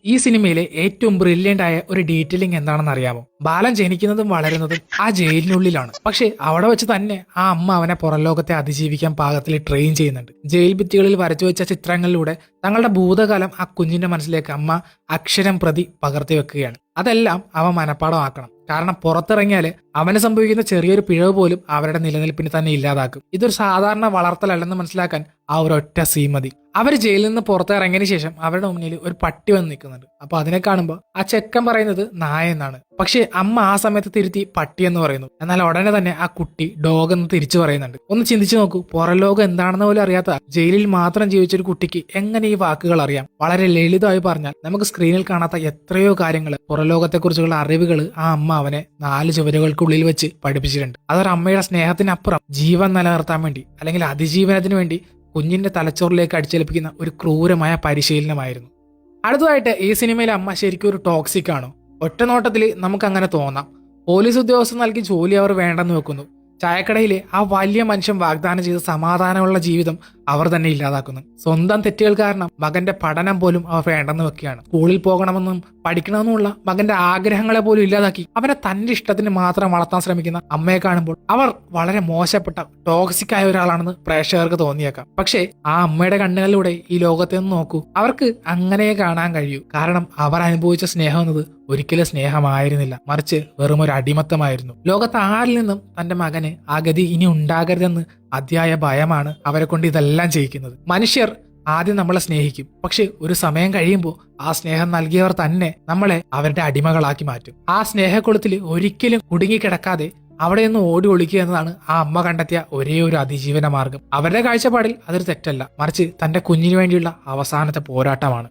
ഈ സിനിമയിലെ ഏറ്റവും ബ്രില്യന്റ് ആയ ഒരു ഡീറ്റെയിലിംഗ് എന്താണെന്ന് അറിയാമോ? ബാലൻ ജനിക്കുന്നതും വളരുന്നതും ആ ജയിലിനുള്ളിലാണ്. പക്ഷെ അവിടെ വെച്ച് തന്നെ ആ അമ്മ അവനെ പുറം ലോകത്തെ അതിജീവിക്കാൻ പാകത്തിൽ ട്രെയിൻ ചെയ്യുന്നുണ്ട്. ജയിൽ ഭിത്തികളിൽ വരച്ചു വെച്ച ചിത്രങ്ങളിലൂടെ തങ്ങളുടെ ഭൂതകാലം ആ കുഞ്ഞിന്റെ മനസ്സിലേക്ക് അമ്മ അക്ഷരം പ്രതി പകർത്തി വെക്കുകയാണ്. അതെല്ലാം അവൻ മനപ്പാടമാക്കണം. കാരണം പുറത്തിറങ്ങിയാല് അവന് സംഭവിക്കുന്ന ചെറിയൊരു പിഴവ് പോലും അവരുടെ നിലനിൽപ്പിന് തന്നെ ഇല്ലാതാക്കും. ഇതൊരു സാധാരണ വളർത്തലല്ലെന്ന് മനസ്സിലാക്കാൻ ആ ഒരൊറ്റ സീൻ മതി. അവർ ജയിലിൽ നിന്ന് പുറത്തിറങ്ങിയതിനു ശേഷം അവരുടെ മുന്നിൽ ഒരു പട്ടി വന്ന് നിൽക്കുന്നുണ്ട്. അപ്പൊ അതിനെ കാണുമ്പോൾ ആ ചെക്കൻ പറയുന്നത് നായ എന്നാണ്. പക്ഷെ അമ്മ ആ സമയത്ത് തിരുത്തി പട്ടി എന്ന് പറയുന്നു. എന്നാൽ ഉടനെ തന്നെ ആ കുട്ടി ഡോഗ് എന്ന് തിരിച്ചു പറയുന്നുണ്ട്. ഒന്ന് ചിന്തിച്ചു നോക്കൂ, പുറം ലോകം എന്താണെന്ന് പോലും അറിയാത്ത ജയിലിൽ മാത്രം ജീവിച്ചൊരു കുട്ടിക്ക് എങ്ങനെ ഈ വാക്കുകൾ അറിയാം? വളരെ ലളിതമായി പറഞ്ഞാൽ നമുക്ക് സ്ക്രീനിൽ കാണാത്ത എത്രയോ കാര്യങ്ങൾ, പുറം ലോകത്തെക്കുറിച്ചുള്ള അറിവുകൾ ആ അമ്മ അവനെ 4 ചുവരുകൾക്കുള്ളിൽ വെച്ച് പഠിപ്പിച്ചിട്ടുണ്ട്. അതൊരു അമ്മയുടെ സ്നേഹത്തിനപ്പുറം ജീവൻ നിലനിർത്താൻ വേണ്ടി അല്ലെങ്കിൽ അതിജീവനത്തിന് വേണ്ടി കുഞ്ഞിന്റെ തലച്ചോറിലേക്ക് അടിച്ചേൽപ്പിക്കുന്ന ഒരു ക്രൂരമായ പരിശീലനമായിരുന്നു. അടുത്തതായിട്ട് ഈ സിനിമയിലെ അമ്മ ശരിക്കും ഒരു ടോക്സിക് ആണോ? ഒറ്റ നോട്ടത്തിൽ നമുക്ക് അങ്ങനെ തോന്നാം. പോലീസ് ഉദ്യോഗസ്ഥർ നൽകി ജോലി അവർ വേണ്ടെന്ന് വെക്കുന്നു. ചായക്കടയിലെ ആ വലിയ മനുഷ്യൻ വാഗ്ദാനം ചെയ്ത സമാധാനമുള്ള ജീവിതം അവർ തന്നെ ഇല്ലാതാക്കുന്നു. സ്വന്തം തെറ്റുകൾ കാരണം മകന്റെ പഠനം പോലും അവർ വേണ്ടെന്ന് വെക്കുകയാണ്. സ്കൂളിൽ പോകണമെന്നും പഠിക്കണമെന്നുമുള്ള മകന്റെ ആഗ്രഹങ്ങളെ പോലും ഇല്ലാതാക്കി അവനെ തന്റെ ഇഷ്ടത്തിന് മാത്രം വളർത്താൻ ശ്രമിക്കുന്ന അമ്മയെ കാണുമ്പോൾ അവർ വളരെ മോശപ്പെട്ട ടോക്സിക് ആയ ഒരാളാണെന്ന് പ്രേക്ഷകർക്ക് തോന്നിയേക്കാം. പക്ഷേ ആ അമ്മയുടെ കണ്ണുകളിലൂടെ ഈ ലോകത്തെ ഒന്ന് നോക്കൂ. അവർക്ക് അങ്ങനെ കാണാൻ കഴിയൂ. കാരണം അവർ അനുഭവിച്ച സ്നേഹം എന്നത് ഒരിക്കലും സ്നേഹമായിരുന്നില്ല, മറിച്ച് വെറും ഒരു അടിമത്തമായിരുന്നു. ലോകത്ത് ആരിൽ നിന്നും തന്റെ മകന് ആ ഗതി ഇനി ഉണ്ടാകരുതെന്ന് അതിയായ ഭയമാണ് അവരെ കൊണ്ട് ഇതെല്ലാം ചെയ്യിക്കുന്നത്. മനുഷ്യർ ആദ്യം നമ്മളെ സ്നേഹിക്കും, പക്ഷെ ഒരു സമയം കഴിയുമ്പോൾ ആ സ്നേഹം നൽകിയവർ തന്നെ നമ്മളെ അവരുടെ അടിമകളാക്കി മാറ്റും. ആ സ്നേഹക്കുളത്തിൽ ഒരിക്കലും കുടുങ്ങിക്കിടക്കാതെ അവിടെ നിന്ന് ഓടി ഒളിക്കുക എന്നതാണ് ആ അമ്മ കണ്ടെത്തിയ ഒരേ ഒരു അതിജീവന മാർഗം. അവരുടെ കാഴ്ചപ്പാടിൽ അതൊരു തെറ്റല്ല, മറിച്ച് തന്റെ കുഞ്ഞിനു വേണ്ടിയുള്ള അവസാനത്തെ പോരാട്ടമാണ്.